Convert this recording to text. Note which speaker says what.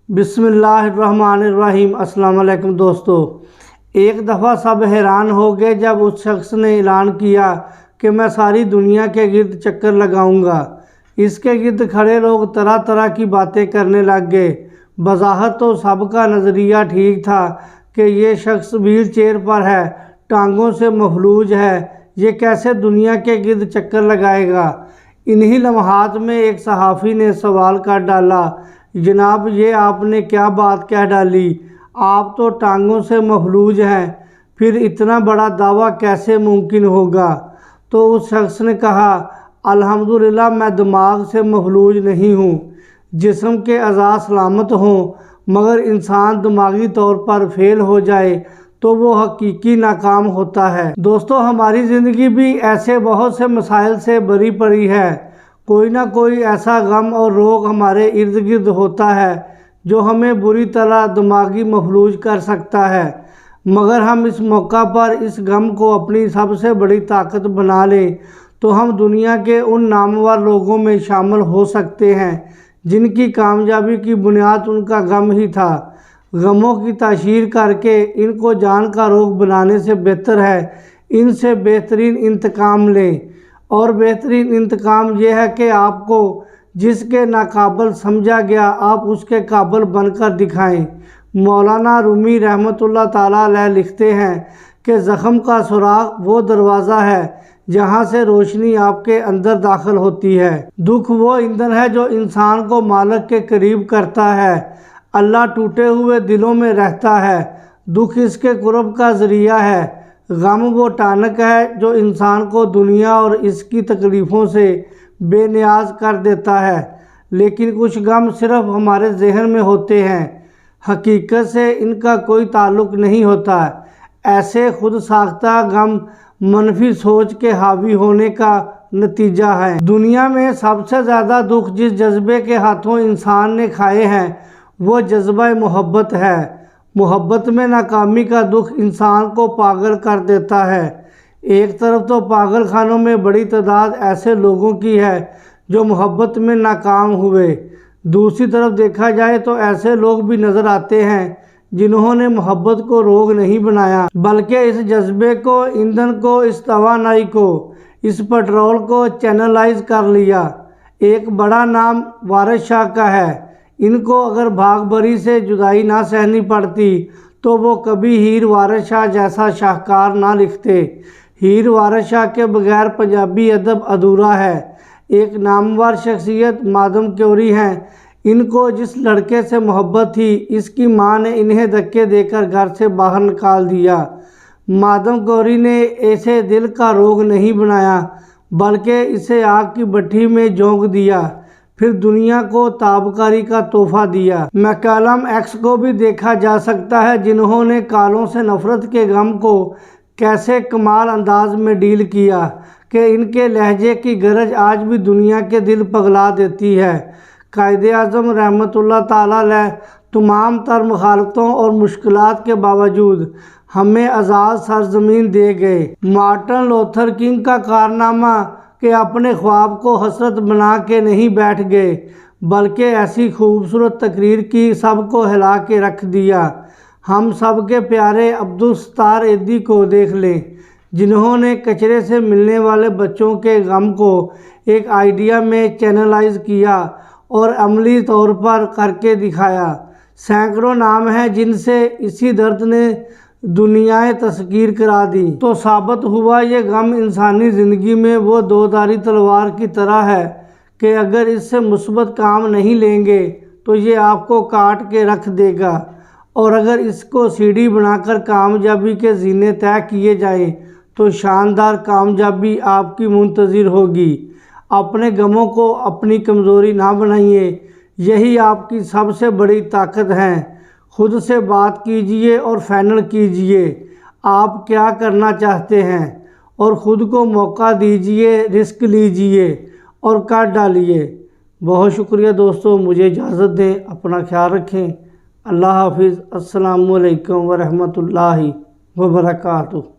Speaker 1: बिस्मिल्लाहिर्रहमानिर्रहीम। अस्सलाम वालेकुम दोस्तों। एक दफ़ा सब हैरान हो गए जब उस शख्स ने ऐलान किया कि मैं सारी दुनिया के गिर्द चक्कर लगाऊंगा। इसके गिर्द खड़े लोग तरह तरह की बातें करने लग गए। बज़ाहिर तो सबका नज़रिया ठीक था कि ये शख्स व्हील चेयर पर है, टांगों से मफलूज है, ये कैसे दुनिया के गिर्द चक्कर लगाएगा। इन्हीं लम्हात में एक सहाफ़ी ने सवाल कर डाला, जनाब ये आपने क्या बात कह डाली, आप तो टांगों से मफलूज हैं, फिर इतना बड़ा दावा कैसे मुमकिन होगा। तो उस शख्स ने कहा, अल्हम्दुलिल्लाह मैं दिमाग से मफलूज नहीं हूँ, जिस्म के अज़ा सलामत हों, मगर इंसान दिमागी तौर पर फेल हो जाए तो वो हकीकी नाकाम होता है। दोस्तों, हमारी ज़िंदगी भी ऐसे बहुत से मसाइल से भरी पड़ी है। कोई ना कोई ऐसा गम और रोग हमारे इर्द गिर्द होता है जो हमें बुरी तरह दिमागी मफलूज कर सकता है, मगर हम इस मौका पर इस गम को अपनी सबसे बड़ी ताकत बना लें तो हम दुनिया के उन नामवर लोगों में शामिल हो सकते हैं जिनकी कामयाबी की बुनियाद उनका गम ही था। गमों की ताशीर करके इनको जान का रोग बनाने से बेहतर है इनसे बेहतरीन इंतकाम लें। और बेहतरीन इंतकाम यह है कि आपको जिसके नाकाबिल समझा गया आप उसके काबिल बनकर दिखाएं। मौलाना रूमी रहमतुल्लाह ताला अलैह लिखते हैं कि ज़ख्म का सुराग वो दरवाज़ा है जहाँ से रोशनी आपके अंदर दाखिल होती है। दुख वो ईंधन है जो इंसान को मालिक के करीब करता है। अल्लाह टूटे हुए दिलों में रहता है, दुख इसके कुर्ब का ज़रिया है। गम वो टानक है जो इंसान को दुनिया और इसकी तकलीफ़ों से बेनियाज कर देता है। लेकिन कुछ गम सिर्फ हमारे जहन में होते हैं, हकीकत से इनका कोई ताल्लुक़ नहीं होता। ऐसे खुद साख्ता गम मनफी सोच के हावी होने का नतीजा है। दुनिया में सबसे ज़्यादा दुख जिस जज्बे के हाथों इंसान ने खाए हैं वो जज्बा मोहब्बत है। मोहब्बत में नाकामी का दुख इंसान को पागल कर देता है। एक तरफ तो पागल खानों में बड़ी तादाद ऐसे लोगों की है जो मोहब्बत में नाकाम हुए, दूसरी तरफ देखा जाए तो ऐसे लोग भी नज़र आते हैं जिन्होंने मोहब्बत को रोग नहीं बनाया बल्कि इस जज्बे को, ईंधन को, इस तवानाई को, इस पेट्रोल को चैनलाइज कर लिया। एक बड़ा नाम वारिस शाह का है। इनको अगर भाग भरी से जुदाई ना सहनी पड़ती तो वो कभी हीर वारिस शाह जैसा शाहकार ना लिखते। हीर वारिस शाह के बगैर पंजाबी अदब अधूरा है। एक नामवर शख्सियत मादम क्योरी हैं। इनको जिस लड़के से मोहब्बत थी इसकी मां ने इन्हें धक्के देकर घर से बाहर निकाल दिया। मादम क्योरी ने ऐसे दिल का रोग नहीं बनाया बल्कि इसे आग की भट्टी में झोंक दिया, फिर दुनिया को ताबकारी का तोहफा दिया। मैकलम एक्स को भी देखा जा सकता है जिन्होंने कालों से नफरत के गम को कैसे कमाल अंदाज में डील किया कि इनके लहजे की गरज आज भी दुनिया के दिल पगला देती है। कायदे आज़म रहमतुल्लाह ताला अलैह तमाम तर मुखालफतों और मुश्किलात के बावजूद हमें आज़ाद सरजमीन दे गए। मार्टिन लूथर किंग का कारनामा कि अपने ख्वाब को हसरत बना के नहीं बैठ गए बल्कि ऐसी खूबसूरत तकरीर की सबको हिला के रख दिया। हम सब के प्यारे अब्दुल सत्तार ऐदी को देख लें जिन्होंने कचरे से मिलने वाले बच्चों के गम को एक आइडिया में चैनलाइज किया और अमली तौर पर करके दिखाया। सैकड़ों नाम हैं जिनसे इसी दर्द ने दुनियाएं तस्कीर करा दी। तो साबित हुआ ये गम इंसानी ज़िंदगी में वो दोधारी तलवार की तरह है कि अगर इससे मुस्बत काम नहीं लेंगे तो ये आपको काट के रख देगा, और अगर इसको सीढ़ी बनाकर कामयाबी के ज़ीने तय किए जाएं तो शानदार कामयाबी आपकी मुंतज़िर होगी। अपने गमों को अपनी कमज़ोरी ना बनाइए, यही आपकी सबसे बड़ी ताकत है। खुद से बात कीजिए और फाइनल कीजिए आप क्या करना चाहते हैं, और ख़ुद को मौका दीजिए, रिस्क लीजिए और कर डालिए। बहुत शुक्रिया दोस्तों, मुझे इजाज़त दें, अपना ख्याल रखें। अल्लाह हाफिज़। अस्सलामु अलैकुम व रहमतुल्लाहि व बरकातुहू।